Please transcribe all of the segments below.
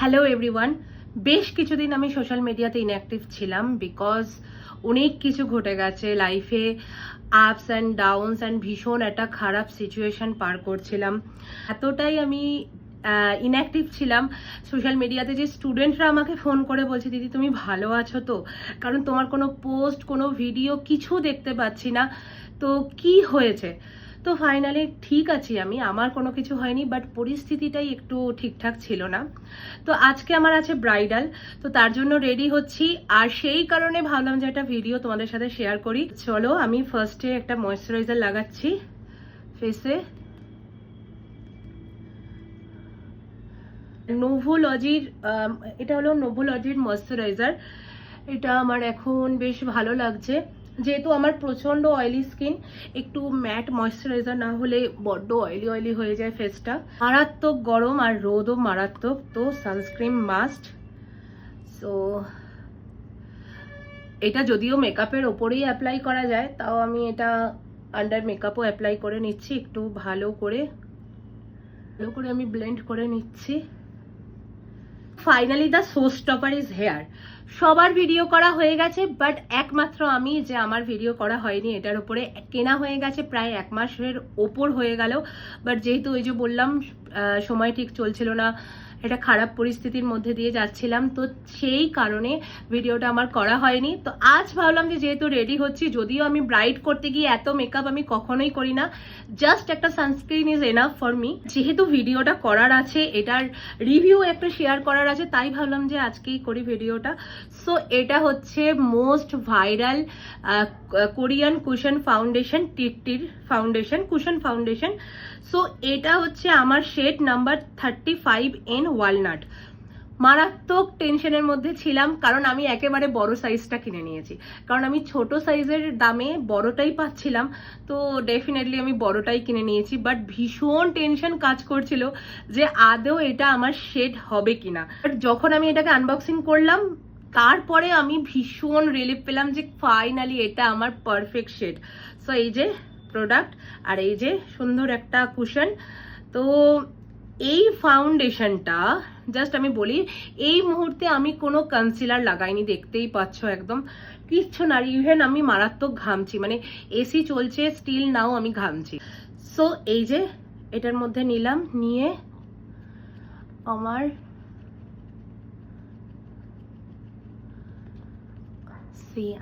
Hello everyone. বেশ কিছুদিন আমি সোশ্যাল মিডিয়াতে ইনঅ্যাক্টিভ ছিলাম বিকজ অনেক কিছু ঘটে গেছে লাইফে, আপস অ্যান্ড ডাউনস অ্যান্ড ভীষণ একটা খারাপ সিচুয়েশন পার করছিলাম। এতটাই আমি ইনঅ্যাক্টিভ ছিলাম সোশ্যাল মিডিয়াতে যে স্টুডেন্টরা আমাকে ফোন করে বলছে, দিদি তুমি ভালো আছো তো? কারণ তোমার কোনো পোস্ট, কোনো ভিডিও কিছু দেখতে পাচ্ছি না, তো কি হয়েছে? তো ফাইনালি ঠিক আছি আমি, আমার কোনো কিছু হয়নি, বাট পরিস্থিতিটাই একটু ঠিকঠাক ছিল না। তো আজকে আমার আছে ব্রাইডাল, তো তার জন্য রেডি হচ্ছি, আর সেই কারণে ভাবলাম যে একটা ভিডিও তোমাদের সাথে শেয়ার করি। চলো, আমি ফার্স্টে একটা ময়েশ্চারাইজার লাগাচ্ছি ফেসে। নোভোলজির এটা হলো নোভোলজির ময়েশ্চারাইজার। এটা আমার এখন বেশ ভালো লাগছে, যেহেতু আমার প্রচন্ড অয়েলি স্কিন। একটু ম্যাট ময়েশ্চারাইজার না হলে বড্ড অয়েলি অয়েলি হয়ে যায় ফেসটা। মারাত্মক গরম আর রোদও মারাত্মক, তো সানস্ক্রিন মাস্ট। সো এটা যদিও মেকআপের ওপরেই অ্যাপ্লাই করা যায়, তাও আমি এটা আন্ডার মেকআপও অ্যাপ্লাই করে নিচ্ছি। একটু ভালো করে আমি ব্লেন্ড করে নিচ্ছি। Finally the show stopper is here. সবার ভিডিও করা হয়ে গেছে, বাট একমাত্র আমি যে আমার ভিডিও করা হয়নি, এটার উপরে কেনা হয়ে গেছে প্রায় 1 মাসের ওপর হয়ে গেল। বাট যেহেতু ওই যে বললাম সময় ঠিক চলছিল না, এটা খারাপ পরিস্থিতির মধ্যে দিয়ে যাচ্ছিলাম, তো সেই কারণে ভিডিওটা আমার করা হয়নি। তো আজ ভাবলাম যে যেহেতু রেডি হচ্ছি, যদিও আমি ব্রাইড করতে গিয়ে এত মেকআপ আমি কখনোই করি না, জাস্ট একটা sunscreen is enough for me. যেহেতু ভিডিওটা করার আছে, এটার রিভিউ একটা শেয়ার করার আছে, তাই ভাবলাম যে আজকেই করি ভিডিওটা। সো এটা হচ্ছে most viral Korean cushion foundation, টিটির ফাউন্ডেশন, কুশন ফাউন্ডেশন। সো এটা হচ্ছে আমার শেড নাম্বার 35 ইন ওয়ালনাট। মারাত্মক টেনশনের মধ্যে ছিলাম, কারণ আমি একেবারে বড় সাইজটা কিনে নিয়েছি, কারণ আমি ছোট সাইজের দামে বড়টাই পাচ্ছিলাম, তো ডেফিনেটলি আমি বড়টাই কিনে নিয়েছি। বাট ভীষণ টেনশন কাজ করছিল যে আদৌ এটা আমার শেড হবে কিনা। বাট যখন আমি এটাকে আনবক্সিং করলাম, তারপরে আমি ভীষণ রিলিফ পেলাম যে ফাইনালি এটা আমার পারফেক্ট শেড। সো এই যে প্রোডাক্ট, আর এই যে সুন্দর একটা কুশন। তো এই ফাউন্ডেশনটা জাস্ট আমি বলি, এই মুহূর্তে আমি কোনো কনসিলার লাগাইনি, দেখতেই পাচ্ছ একদম কিচ্ছু না। ইভেন আমি মারাত্মক ঘামছি, মানে এসি চলছে স্টিল নাও আমি ঘামছি। সো এই যে এটার মধ্যে নিলাম, নিয়ে আমার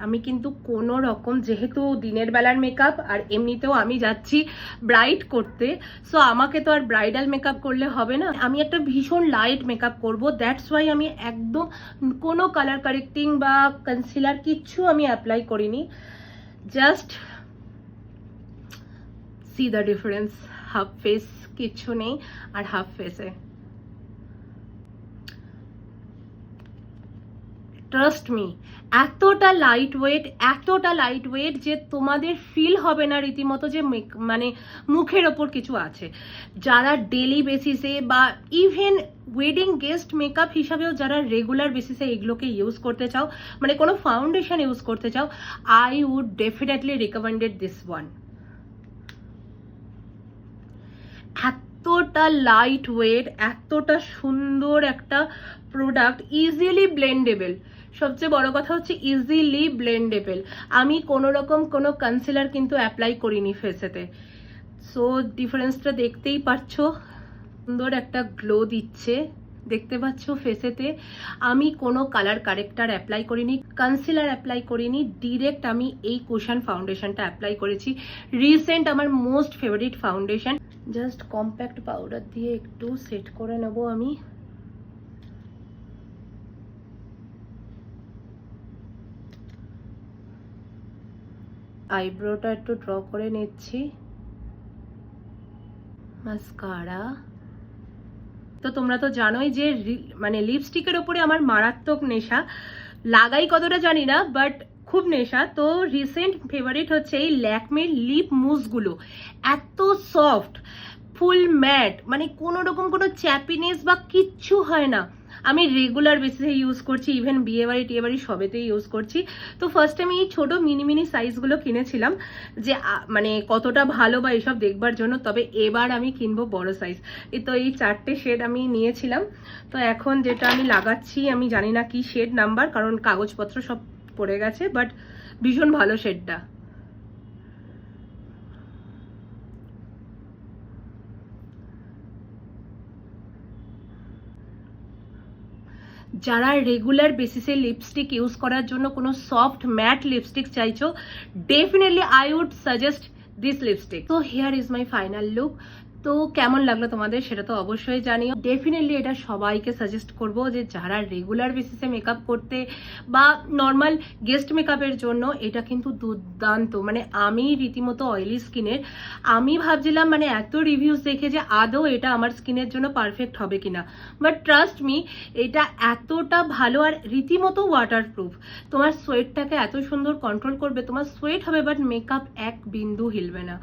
আমি কিন্তু কোনো রকম, যেহেতু দিনের বেলার মেকআপ আর এমনিতেও আমি যাচ্ছি ব্রাইড করতে, সো আমাকে তো আর ব্রাইডাল মেকআপ করলে হবে না, আমি একটা ভীষণ লাইট মেকআপ করব। দ্যাটস ওয়াই আমি একদম কোনো কালার কারেক্টিং বা কনসিলার কিচ্ছু আমি অ্যাপ্লাই করিনি। Just see the difference, half face কিচ্ছু নেই আর হাফ ফেসে। ট্রাস্ট মি, এতটা লাইট ওয়েট যে তোমাদের ফিল হবে না রীতিমতো যে মানে মুখের ওপর কিছু আছে। যারা ডেলি বেসিসে বা ইভেন ওয়েডিং গেস্ট মেকআপ হিসাবেও যারা রেগুলার বেসিসে এগুলোকে ইউজ করতে চাও, মানে কোনো ফাউন্ডেশন ইউজ করতে চাও, I would definitely recommended this one. এতটা লাইট ওয়েট, এতটা সুন্দর একটা প্রোডাক্ট, ইজিলি ব্লেন্ডেবল। সবচেয়ে বড় কথা হচ্ছে ইজিলি ব্লেন্ডেবল। আমি কোনো রকম কোনো কনসিলার কিন্তু অ্যাপ্লাই করিনি ফেসেতে। সো ডিফারেন্সটা দেখতেই পাচ্ছ, সুন্দর একটা গ্লো দিচ্ছে, দেখতে পাচ্ছ ফেসেতে। আমি কোনো কালার কারেক্টার অ্যাপ্লাই করিনি, কনসিলার অ্যাপ্লাই করিনি, ডিরেক্ট আমি এই কুশন ফাউন্ডেশনটা অ্যাপ্লাই করেছি। রিসেন্ট আমার most favourite foundation. Just compact powder দিয়ে একটু সেট করে নেব আমি। আইব্রোটা একটু ড্র করে নিচ্ছি। মাস্কারা তো তোমরা তো জানোই যে মানে লিপস্টিকের ওপরে আমার মারাত্মক নেশা, লাগাই কতটা জানি না, বাট খুব নেশা। তো রিসেন্ট ফেভারিট হচ্ছে এই ল্যাকমির লিপ মুসগুলো। এত সফট, ফুল ম্যাট, মানে কোনো রকম কোনো চ্যাপিনেস বা কিচ্ছু হয় না। আমি রেগুলার বেসিসে ইউজ করছি, ইভেন বিয়ে বাড়ি টিয়ে বাড়ি সবেতেই ইউজ করছি। তো ফার্স্ট আমি এই ছোটো মিনি মিনি সাইজগুলো কিনেছিলাম যে মানে কতটা ভালো বা এসব দেখবার জন্য, তবে এবার আমি কিনবো বড় সাইজ। তো এই 4টে শেড আমি নিয়েছিলাম। তো এখন যেটা আমি লাগাচ্ছি, আমি জানি না কি শেড নাম্বার, কারণ কাগজপত্র সব পড়ে গেছে, বাট ভীষণ ভালো শেডটা। যারা রেগুলার বেসিসে লিপস্টিক ইউজ করার জন্য কোনো সফট ম্যাট লিপস্টিক চাইছো, definitely I would suggest this lipstick. তো here is my final look. তো কেমন লাগলো তোমাদের সেটা তো অবশ্যই জানিও। ডেফিনেটলি এটা সবাইকে সাজেস্ট করব যে যারা রেগুলার বেসিসে মেকআপ করতে বা নর্মাল গেস্ট মেকআপের জন্য এটা কিন্তু দুর্দান্ত। মানে আমি রীতিমতো অয়েলি স্কিনের, আমি ভাবছিলাম মানে এত রিভিউজ দেখে যে আদৌ এটা আমার স্কিনের জন্য পারফেক্ট হবে কিনা, বাট ট্রাস্ট মি এটা এতটা ভালো আর রীতিমতো ওয়াটারপ্রুফ। তোমার সোয়েটটাকে এত সুন্দর কন্ট্রোল করবে, তোমার সোয়েট হবে বাট মেকআপ এক বিন্দু হিলবে না।